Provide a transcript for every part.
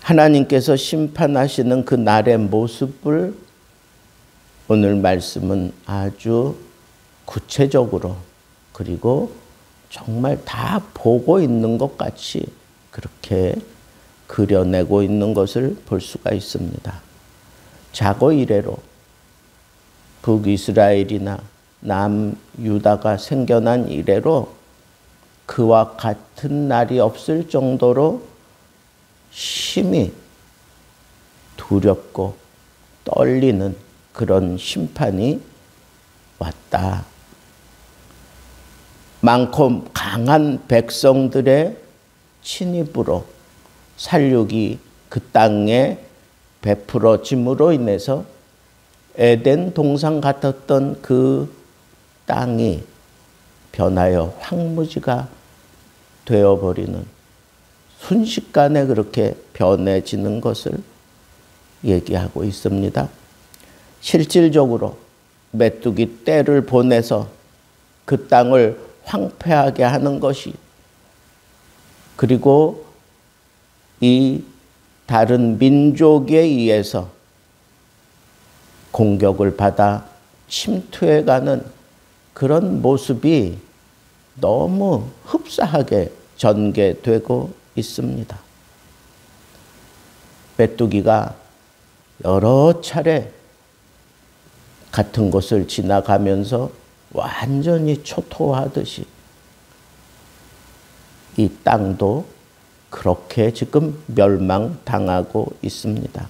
하나님께서 심판하시는 그 날의 모습을 오늘 말씀은 아주 구체적으로 그리고 정말 다 보고 있는 것 같이 그렇게 그려내고 있는 것을 볼 수가 있습니다. 자고 이래로 북이스라엘이나 남유다가 생겨난 이래로 그와 같은 날이 없을 정도로 심히 두렵고 떨리는 그런 심판이 왔다. 많고 강한 백성들의 침입으로 살육이 그 땅에 베풀어짐으로 인해서 에덴 동산 같았던 그 땅이 변하여 황무지가 되어버리는, 순식간에 그렇게 변해지는 것을 얘기하고 있습니다. 실질적으로 메뚜기 떼를 보내서 그 땅을 황폐하게 하는 것이, 그리고 이 다른 민족에 의해서 공격을 받아 침투해가는 그런 모습이 너무 흡사하게 전개되고 있습니다. 메뚜기가 여러 차례 같은 곳을 지나가면서 완전히 초토화하듯이 이 땅도 그렇게 지금 멸망당하고 있습니다.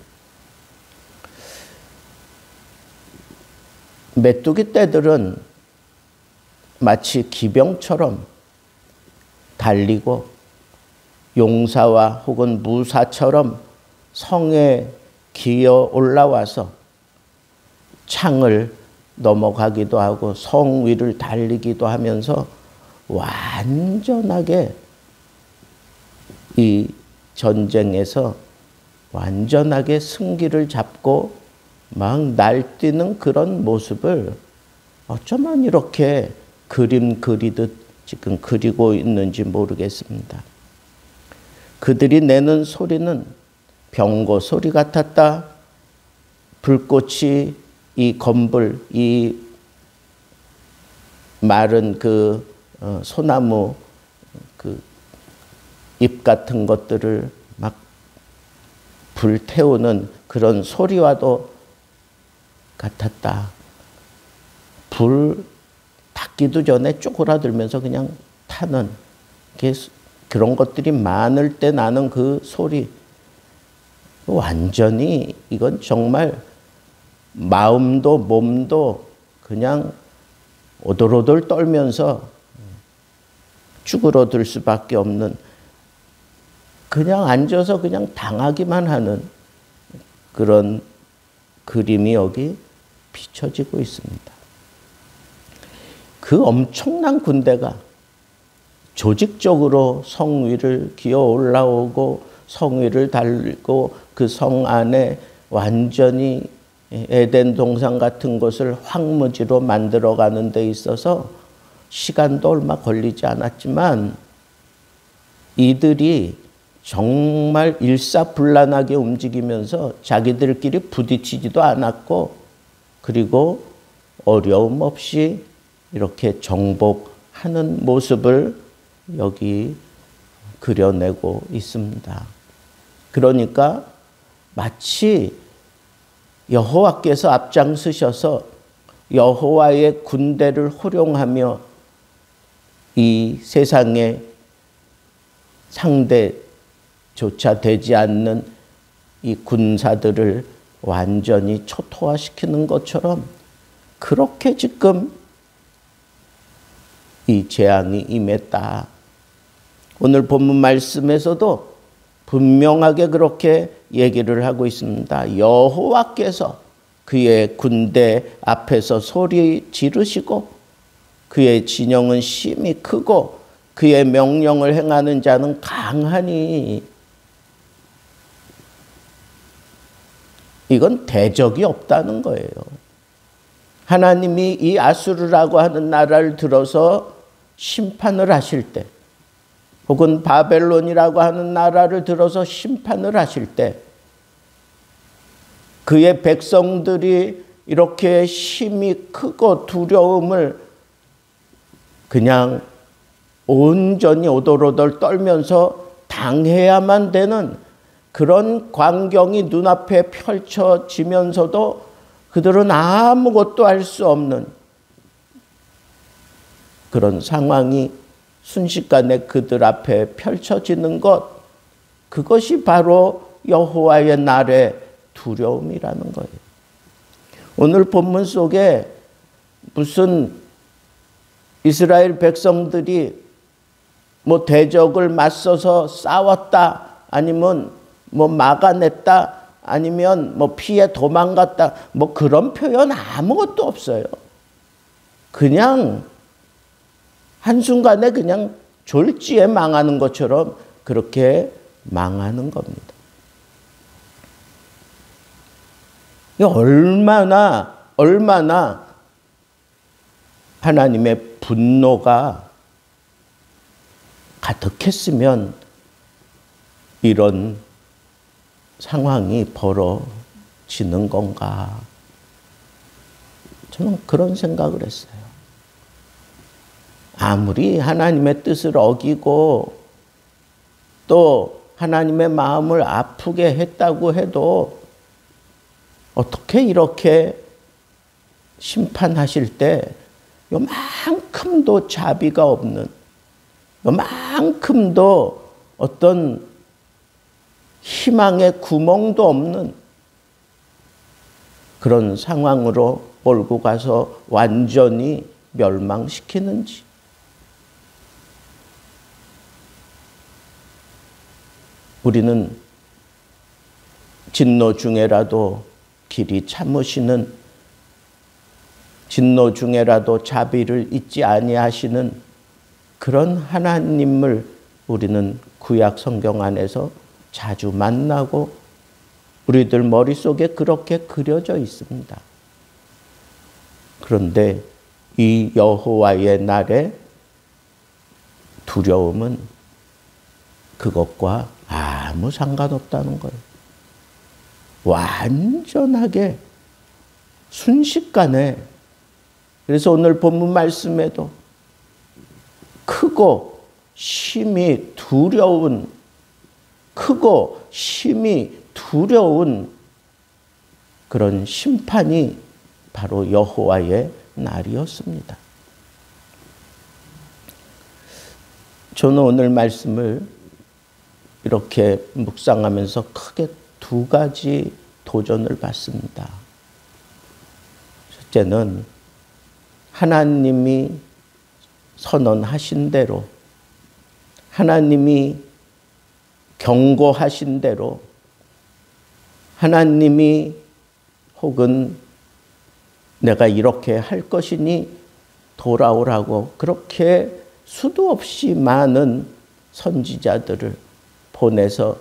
메뚜기 떼들은 마치 기병처럼 달리고 용사와 혹은 무사처럼 성에 기어 올라와서 창을 넘어가기도 하고 성 위를 달리기도 하면서 완전하게 이 전쟁에서 완전하게 승기를 잡고 막 날뛰는 그런 모습을 어쩌면 이렇게 그림 그리듯 지금 그리고 있는지 모르겠습니다. 그들이 내는 소리는 병거 소리 같았다. 불꽃이 이 건불, 이 마른 그 소나무 그 잎 같은 것들을 막 불태우는 그런 소리와도 같았다. 불 닿기도 전에 쪼그라들면서 그냥 타는 그런 것들이 많을 때 나는 그 소리, 완전히 이건 정말 마음도 몸도 그냥 오돌오돌 떨면서 쭈그러들 수밖에 없는, 그냥 앉아서 그냥 당하기만 하는 그런 그림이 여기 비춰지고 있습니다. 그 엄청난 군대가 조직적으로 성 위를 기어 올라오고 성 위를 달고 그 성 안에 완전히 에덴 동산 같은 것을 황무지로 만들어가는 데 있어서 시간도 얼마 걸리지 않았지만 이들이 정말 일사불란하게 움직이면서 자기들끼리 부딪히지도 않았고 그리고 어려움 없이 이렇게 정복하는 모습을 여기 그려내고 있습니다. 그러니까 마치 여호와께서 앞장서셔서 여호와의 군대를 호령하며 이 세상에 상대조차 되지 않는 이 군사들을 완전히 초토화시키는 것처럼 그렇게 지금 이 재앙이 임했다. 오늘 본문 말씀에서도 분명하게 그렇게 얘기를 하고 있습니다. 여호와께서 그의 군대 앞에서 소리 지르시고 그의 진영은 심히 크고 그의 명령을 행하는 자는 강하니, 이건 대적이 없다는 거예요. 하나님이 이 아수르라고 하는 나라를 들어서 심판을 하실 때 혹은 바벨론이라고 하는 나라를 들어서 심판을 하실 때 그의 백성들이 이렇게 힘이 크고 두려움을 그냥 온전히 오돌오돌 떨면서 당해야만 되는 그런 광경이 눈앞에 펼쳐지면서도 그들은 아무것도 할 수 없는 그런 상황이 순식간에 그들 앞에 펼쳐지는 것, 그것이 바로 여호와의 날의 두려움이라는 거예요. 오늘 본문 속에 무슨 이스라엘 백성들이 뭐 대적을 맞서서 싸웠다, 아니면 뭐 막아냈다, 아니면 뭐 피해 도망갔다, 뭐 그런 표현 아무것도 없어요. 그냥 한순간에 그냥 졸지에 망하는 것처럼 그렇게 망하는 겁니다. 얼마나 하나님의 분노가 가득했으면 이런 상황이 벌어지는 건가? 저는 그런 생각을 했어요. 아무리 하나님의 뜻을 어기고 또 하나님의 마음을 아프게 했다고 해도 어떻게 이렇게 심판하실 때 요만큼도 자비가 없는, 요만큼도 어떤 희망의 구멍도 없는 그런 상황으로 몰고 가서 완전히 멸망시키는지. 우리는 진노 중에라도 길이 참으시는, 진노 중에라도 자비를 잊지 아니하시는 그런 하나님을 우리는 구약 성경 안에서 자주 만나고 우리들 머릿속에 그렇게 그려져 있습니다. 그런데 이 여호와의 날의 두려움은 그것과 아무 상관없다는 거예요. 완전하게 순식간에, 그래서 오늘 본문 말씀에도 크고 심히 두려운, 크고 심히 두려운 그런 심판이 바로 여호와의 날이었습니다. 저는 오늘 말씀을 이렇게 묵상하면서 크게 두 가지 도전을 받습니다. 첫째는 하나님이 선언하신 대로, 하나님이 경고하신 대로, 하나님이 혹은 내가 이렇게 할 것이니 돌아오라고 그렇게 수도 없이 많은 선지자들을 보내서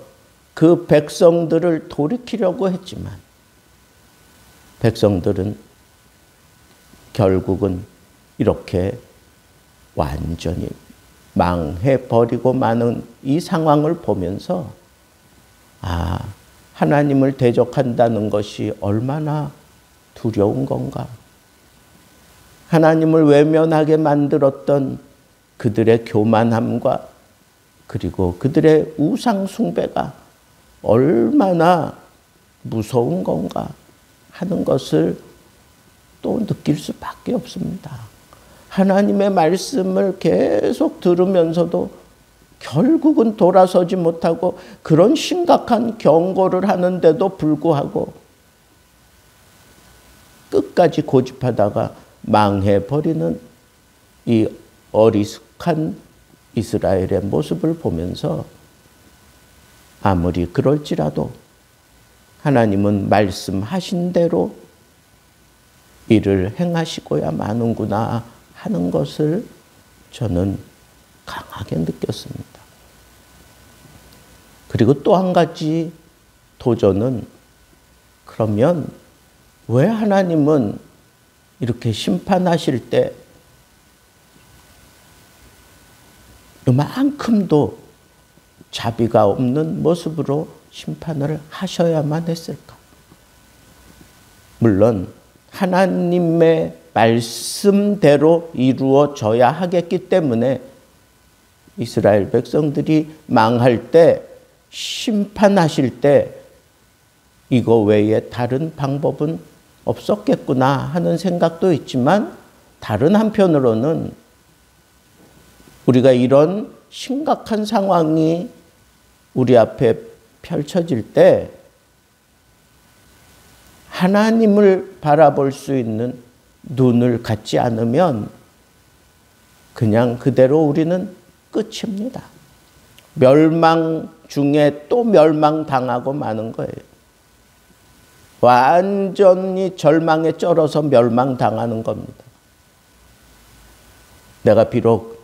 그 백성들을 돌이키려고 했지만 백성들은 결국은 이렇게 완전히 망해버리고 마는 이 상황을 보면서 하나님을 대적한다는 것이 얼마나 두려운 건가. 하나님을 외면하게 만들었던 그들의 교만함과 그리고 그들의 우상 숭배가 얼마나 무서운 건가 하는 것을 또 느낄 수밖에 없습니다. 하나님의 말씀을 계속 들으면서도 결국은 돌아서지 못하고 그런 심각한 경고를 하는데도 불구하고 끝까지 고집하다가 망해버리는 이 어리숙한 이스라엘의 모습을 보면서 아무리 그럴지라도 하나님은 말씀하신 대로 일을 행하시고야 마는구나 하는 것을 저는 강하게 느꼈습니다. 그리고 또 한 가지 도전은, 그러면 왜 하나님은 이렇게 심판하실 때 이만큼도 자비가 없는 모습으로 심판을 하셔야만 했을까? 물론 하나님의 말씀대로 이루어져야 하겠기 때문에 이스라엘 백성들이 망할 때, 심판하실 때 이거 외에 다른 방법은 없었겠구나 하는 생각도 있지만, 다른 한편으로는 우리가 이런 심각한 상황이 우리 앞에 펼쳐질 때 하나님을 바라볼 수 있는 눈을 갖지 않으면 그냥 그대로 우리는 끝입니다. 멸망 중에 또 멸망당하고 마는 거예요. 완전히 절망에 쩔어서 멸망당하는 겁니다. 내가 비록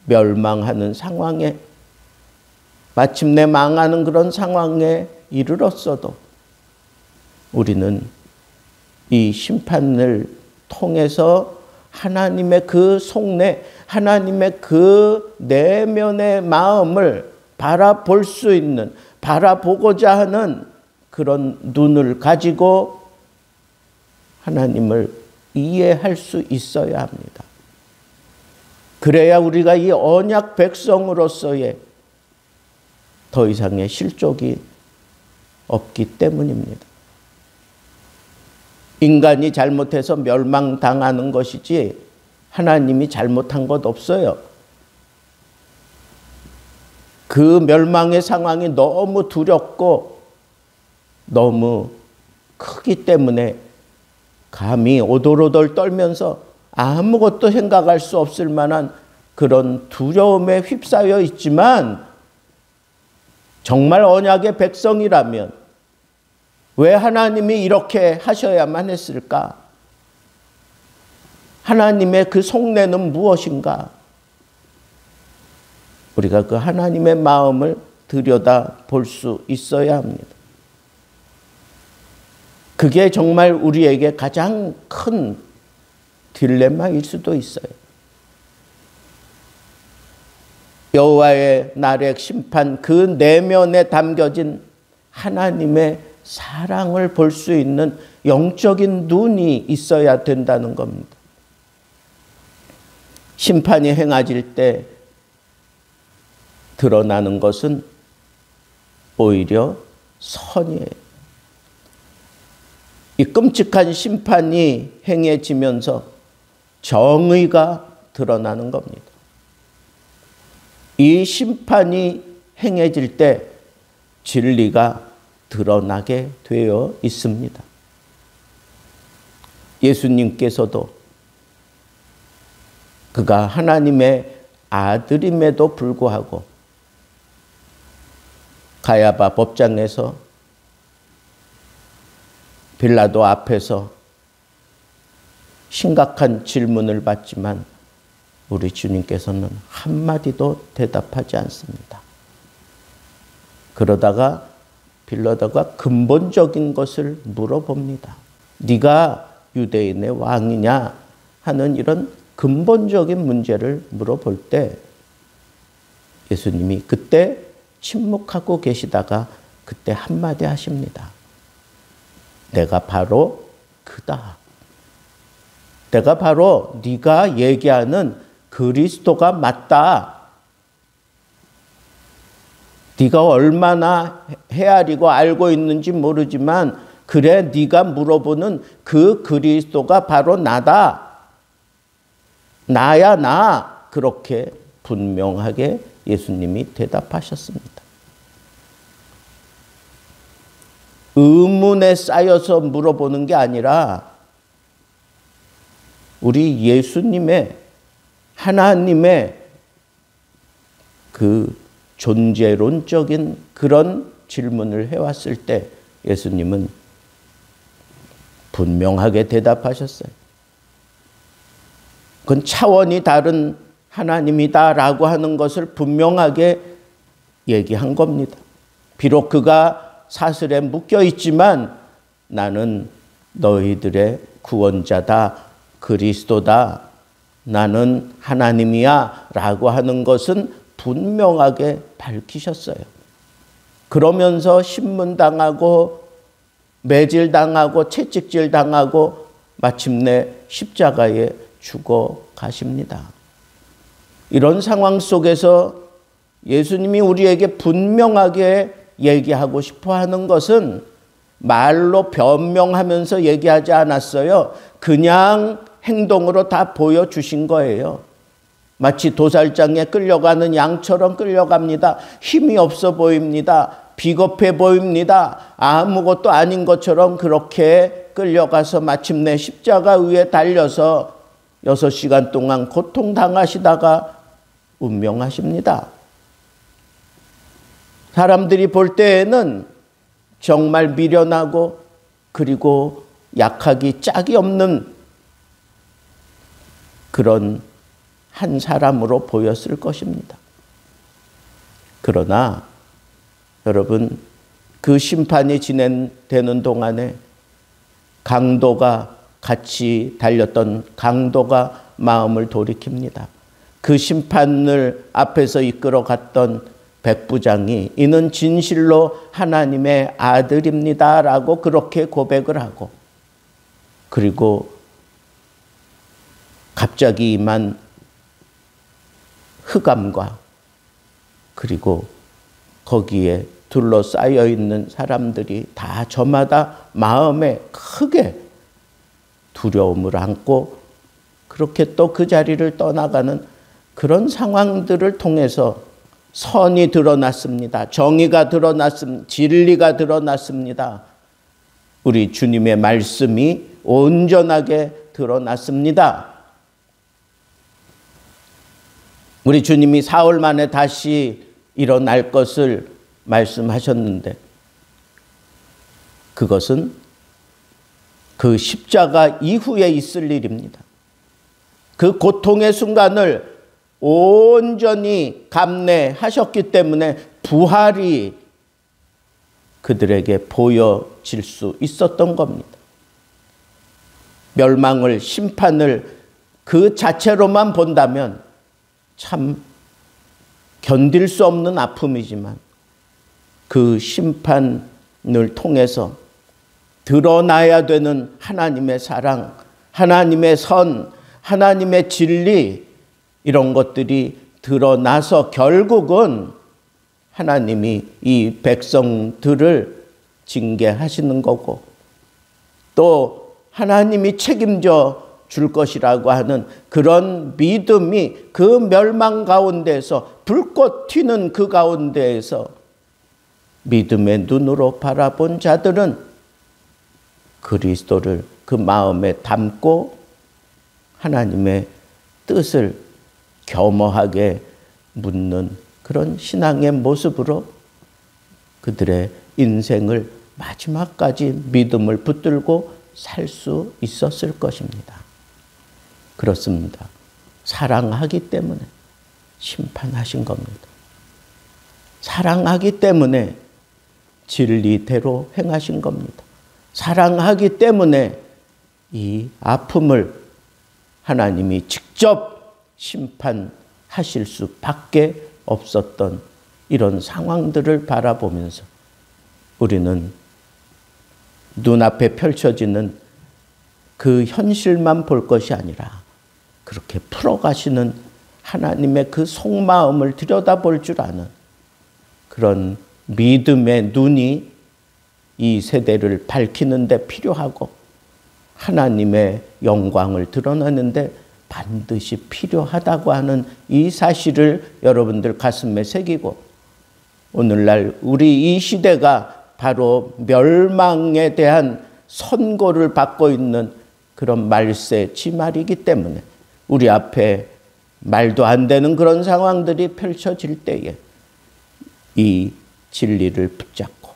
멸망하는 상황에, 마침내 망하는 그런 상황에 이르렀어도 우리는 이 심판을 통해서 하나님의 그 속내, 하나님의 그 내면의 마음을 바라볼 수 있는, 바라보고자 하는 그런 눈을 가지고 하나님을 이해할 수 있어야 합니다. 그래야 우리가 이 언약 백성으로서의 더 이상의 실족이 없기 때문입니다. 인간이 잘못해서 멸망당하는 것이지 하나님이 잘못한 것 없어요. 그 멸망의 상황이 너무 두렵고 너무 크기 때문에 감히 오돌오돌 떨면서 아무것도 생각할 수 없을 만한 그런 두려움에 휩싸여 있지만, 정말 언약의 백성이라면 왜 하나님이 이렇게 하셔야만 했을까? 하나님의 그 속내는 무엇인가? 우리가 그 하나님의 마음을 들여다 볼 수 있어야 합니다. 그게 정말 우리에게 가장 큰 딜레마일 수도 있어요. 여호와의 날의 심판, 그 내면에 담겨진 하나님의 사랑을 볼 수 있는 영적인 눈이 있어야 된다는 겁니다. 심판이 행해질 때 드러나는 것은 오히려 선이에요. 이 끔찍한 심판이 행해지면서 정의가 드러나는 겁니다. 이 심판이 행해질 때 진리가 드러나게 되어 있습니다. 예수님께서도 그가 하나님의 아들임에도 불구하고 가야바 법정에서, 빌라도 앞에서 심각한 질문을 받지만 우리 주님께서는 한마디도 대답하지 않습니다. 그러다가 빌라도가 근본적인 것을 물어봅니다. 네가 유대인의 왕이냐 하는 이런 근본적인 문제를 물어볼 때 예수님이 그때 침묵하고 계시다가 그때 한마디 하십니다. 내가 바로 그다. 내가 바로 네가 얘기하는 그리스도가 맞다. 네가 얼마나 헤아리고 알고 있는지 모르지만 그래, 네가 물어보는 그 그리스도가 바로 나다. 나야 나. 그렇게 분명하게 예수님이 대답하셨습니다. 의문에 쌓여서 물어보는 게 아니라 우리 예수님의, 하나님의 그 존재론적인 그런 질문을 해왔을 때 예수님은 분명하게 대답하셨어요. 그건 차원이 다른 하나님이다라고 하는 것을 분명하게 얘기한 겁니다. 비록 그가 사슬에 묶여 있지만 나는 너희들의 구원자다, 그리스도다, 나는 하나님이야 라고 하는 것은 분명하게 밝히셨어요. 그러면서 신문당하고 매질당하고 채찍질당하고 마침내 십자가에 죽어가십니다. 이런 상황 속에서 예수님이 우리에게 분명하게 얘기하고 싶어 하는 것은 말로 변명하면서 얘기하지 않았어요. 그냥 행동으로 다 보여주신 거예요. 마치 도살장에 끌려가는 양처럼 끌려갑니다. 힘이 없어 보입니다. 비겁해 보입니다. 아무것도 아닌 것처럼 그렇게 끌려가서 마침내 십자가 위에 달려서 6시간 동안 고통당하시다가 운명하십니다. 사람들이 볼 때에는 정말 미련하고 그리고 약하기 짝이 없는 그런 한 사람으로 보였을 것입니다. 그러나 여러분, 그 심판이 진행되는 동안에 강도가 같이 달렸던 강도가 마음을 돌이킵니다. 그 심판을 앞에서 이끌어 갔던 백부장이 이는 진실로 하나님의 아들입니다 라고 그렇게 고백을 하고, 그리고 갑자기 임한 흑암과 그리고 거기에 둘러싸여 있는 사람들이 다 저마다 마음에 크게 두려움을 안고 그렇게 또 그 자리를 떠나가는 그런 상황들을 통해서 선이 드러났습니다. 정의가 드러났습니다. 진리가 드러났습니다. 우리 주님의 말씀이 온전하게 드러났습니다. 우리 주님이 사흘 만에 다시 일어날 것을 말씀하셨는데 그것은 그 십자가 이후에 있을 일입니다. 그 고통의 순간을 온전히 감내하셨기 때문에 부활이 그들에게 보여질 수 있었던 겁니다. 멸망을, 심판을 그 자체로만 본다면 참 견딜 수 없는 아픔이지만 그 심판을 통해서 드러나야 되는 하나님의 사랑, 하나님의 선, 하나님의 진리, 이런 것들이 드러나서 결국은 하나님이 이 백성들을 징계하시는 거고 또 하나님이 책임져 줄 것이라고 하는 그런 믿음이 그 멸망 가운데에서 불꽃 튀는 그 가운데에서 믿음의 눈으로 바라본 자들은 그리스도를 그 마음에 담고 하나님의 뜻을 겸허하게 묻는 그런 신앙의 모습으로 그들의 인생을 마지막까지 믿음을 붙들고 살 수 있었을 것입니다. 그렇습니다. 사랑하기 때문에 심판하신 겁니다. 사랑하기 때문에 진리대로 행하신 겁니다. 사랑하기 때문에 이 아픔을 하나님이 직접 심판하실 수밖에 없었던 이런 상황들을 바라보면서 우리는 눈앞에 펼쳐지는 그 현실만 볼 것이 아니라 그렇게 풀어가시는 하나님의 그 속마음을 들여다볼 줄 아는 그런 믿음의 눈이 이 세대를 밝히는 데 필요하고 하나님의 영광을 드러내는 데 반드시 필요하다고 하는 이 사실을 여러분들 가슴에 새기고 오늘날 우리 이 시대가 바로 멸망에 대한 선고를 받고 있는 그런 말세 지말이기 때문에 우리 앞에 말도 안 되는 그런 상황들이 펼쳐질 때에 이 진리를 붙잡고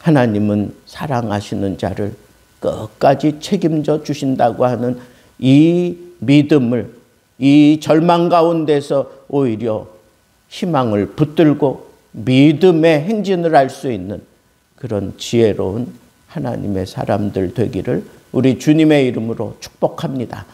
하나님은 사랑하시는 자를 끝까지 책임져 주신다고 하는 이 믿음을 이 절망 가운데서 오히려 희망을 붙들고 믿음의 행진을 할 수 있는 그런 지혜로운 하나님의 사람들 되기를 우리 주님의 이름으로 축복합니다.